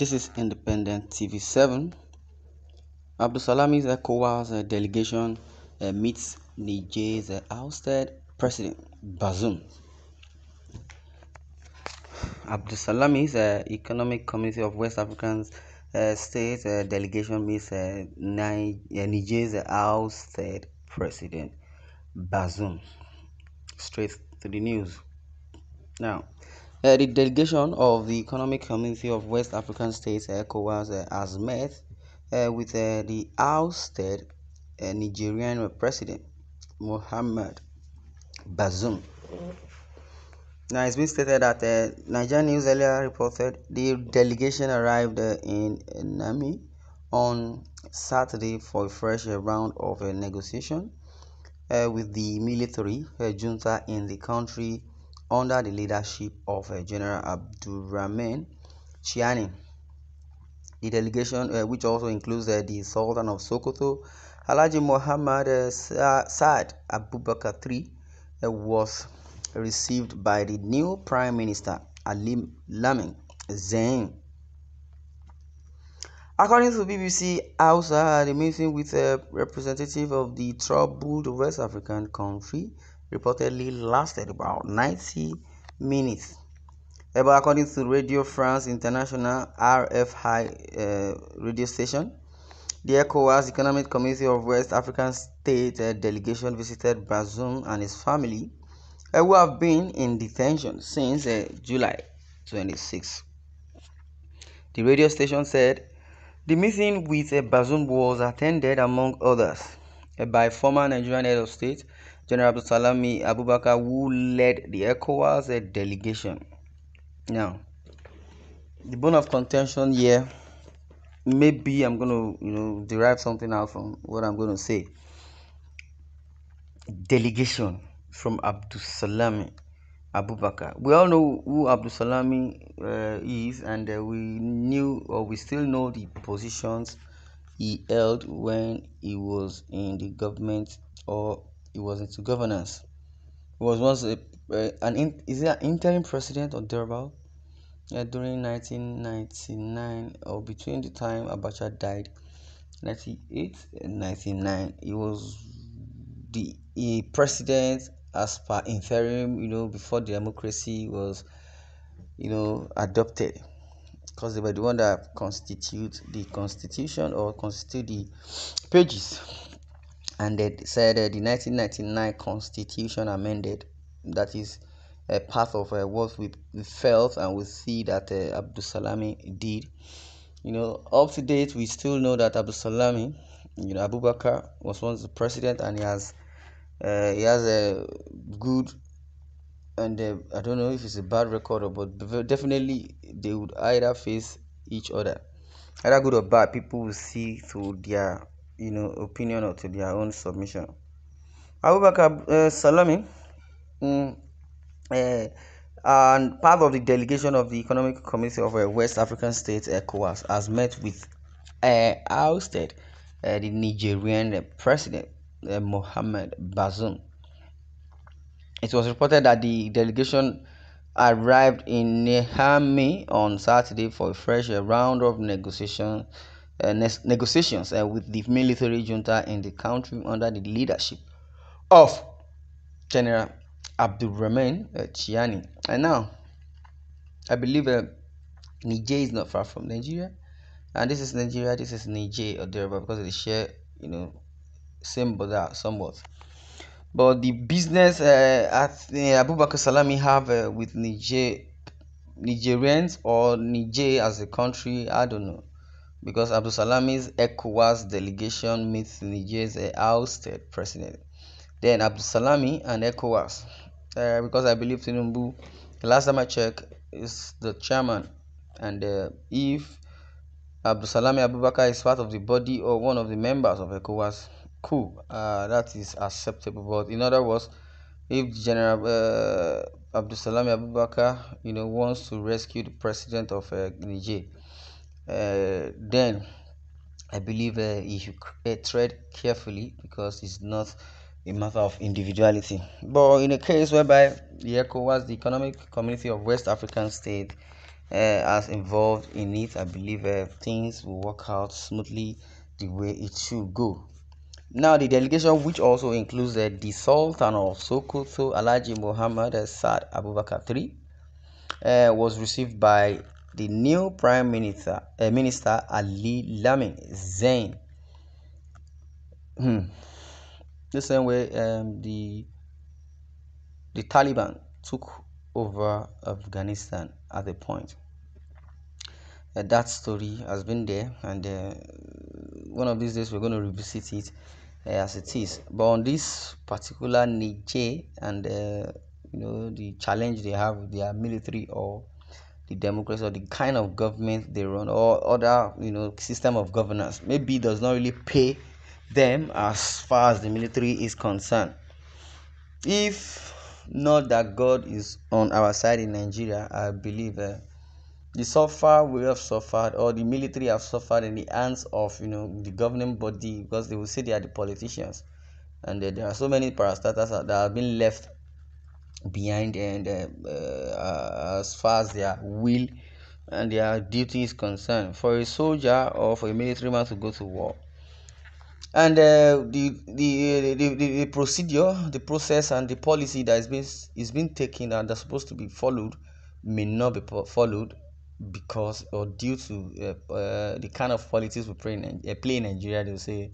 This is Independent TV 7. Abdusalami's ECOWAS delegation meets Niger's ousted president Bazoume. Abdusalami's Economic Community of West African States delegation meets Niger's ousted president Bazoume. Straight to the news. Now, the delegation of the Economic Community of West African States ECOWAS has met with the ousted Nigerian President Mohamed Bazoume. Now, it's been stated that Niger News earlier reported the delegation arrived in Niamey on Saturday for a fresh round of negotiation with the military junta in the country under the leadership of General Abdurrahman Chiani. The delegation, which also includes the Sultan of Sokoto, Alhaji Muhammad Saad Abubarka III, was received by the new Prime Minister Ali Lamin Zain. According to BBC Hausa, the meeting with a representative of the troubled West African country reportedly lasted about 90 minutes. But according to Radio France International RFI radio station, the ECOWAS Economic Community of West African States delegation visited Bazoume and his family, who have been in detention since July 26. The radio station said the meeting with Bazoume was attended, among others, by former Nigerian head of state, General Abdusalam Abubarka, who led the ECOWAS delegation. Now, the bone of contention here, maybe I'm going to derive something out from what I'm going to say. Delegation from Abdusalam Abubarka. We all know who Abdusalam is, and we still know the positions he held when he was in the government or he was into governance. He was once an interim president or thereabout during 1999, or between the time Abacha died, 98 and 99. He was the president as per interim, before democracy was, adopted, because they were the one that constitute the constitution or constitute the pages. And they said the 1999 constitution amended, that is a part of what we felt and we see that Abdusalam did. Up to date, we still know that Abdusalam, Abubakar was once the president, and he has a good, and I don't know if it's a bad record, but definitely they would either face each other, either good or bad. People will see through their opinion or to their own submission. Abubakar Salami, and part of the delegation of the Economic Community of West African States ECOWAS, has met with ousted the Nigerian president Mohamed Bazoume. It was reported that the delegation arrived in Niamey on Saturday for a fresh round of negotiations with the military junta in the country under the leadership of General Abdurrahman Chiani. And now, I believe Niger is not far from Nigeria, and this is Nigeria, this is Niger or thereabout, because they share, same border somewhat. But the business Abubakar Salami have with Nigerians or Niger as a country, I don't know, because Abdusalami's ECOWAS delegation meets Niger's ousted president. Then Abdusalami and ECOWAS, because I believe Tinubu, the last time I checked, is the chairman, and if Abdusalam Abubakar is part of the body or one of the members of ECOWAS, Coup, that is acceptable. But in other words, if General Abdusalam Abubakar, wants to rescue the president of Niger, then I believe he should tread carefully, because it's not a matter of individuality. But in a case whereby the ECOWAS, the Economic Community of West African States, as involved in it. I believe things will work out smoothly the way it should go. Now, the delegation, which also includes the Sultan of Sokoto, Alhaji Muhammad Saad Abubakar III, was received by the new Prime Minister Ali Lamin Zain. The same way the Taliban took over Afghanistan at a point. That story has been there, and one of these days we're going to revisit it as it is. But on this particular Niger and the challenge they have with their military or the democracy or the kind of government they run or other system of governance, maybe does not really pay them as far as the military is concerned. If not that God is on our side in Nigeria, I believe the suffer we have suffered, or the military have suffered in the hands of the governing body, because they will say they are the politicians, and there are so many parastatals that have been left behind, and as far as their will and their duty is concerned, for a soldier or for a military man to go to war, and the procedure, the process, and the policy that is being taken and that's supposed to be followed may not be followed, because or due to the kind of politics we play in Nigeria. They'll say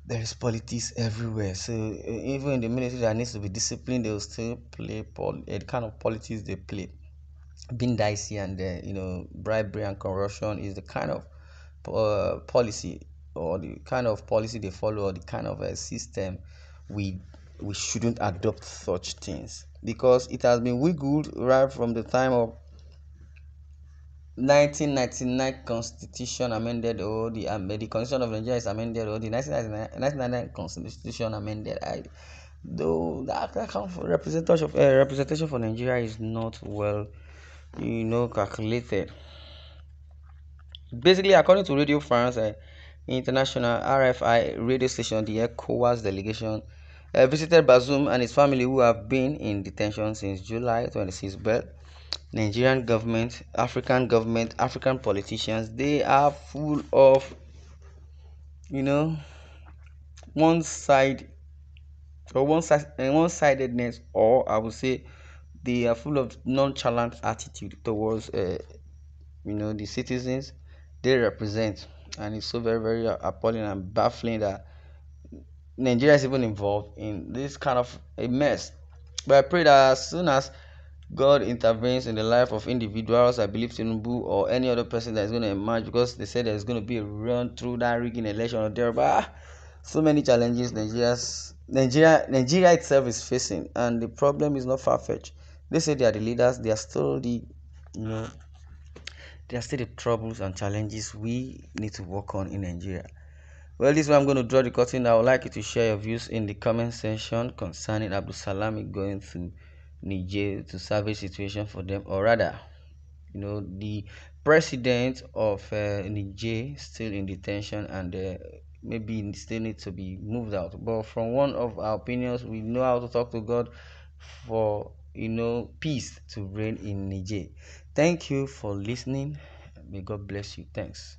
there is politics everywhere, so even in the military that needs to be disciplined, they'll still play the kind of politics they play, being dicey, and bribery and corruption is the kind of policy, or the kind of policy they follow, or the kind of system we we shouldn't adopt such things, because it has been wiggled right from the time of 1999 constitution amended, or the constitution of Nigeria is amended, or the 1999 constitution amended. Though that kind of representation for Nigeria is not well calculated. Basically, according to Radio France International, RFI radio station, the ECOWAS delegation visited Bazoume and his family, who have been in detention since July 26. But Nigerian government, African politicians, they are full of one side or one-sidedness, or I would say they are full of nonchalant attitude towards the citizens they represent, and it's so very very appalling and baffling that Nigeria is even involved in this kind of a mess. But I pray that as soon as God intervenes in the life of individuals, I believe Tinubu or any other person that is going to emerge, because they said there's going to be a run through that rigging election or there, but so many challenges Nigeria itself is facing, and the problem is not far-fetched. They say they are the leaders, they are still you know there are still the troubles and challenges we need to work on in Nigeria. Well, this is where I'm going to draw the curtain. I would like you to share your views in the comment section concerning Abdusalam going to Niger to salvage situation for them, or rather, the president of Niger still in detention, and maybe still needs to be moved out. But from one of our opinions, we know how to talk to God for peace to reign in Niger. Thank you for listening. May God bless you. Thanks.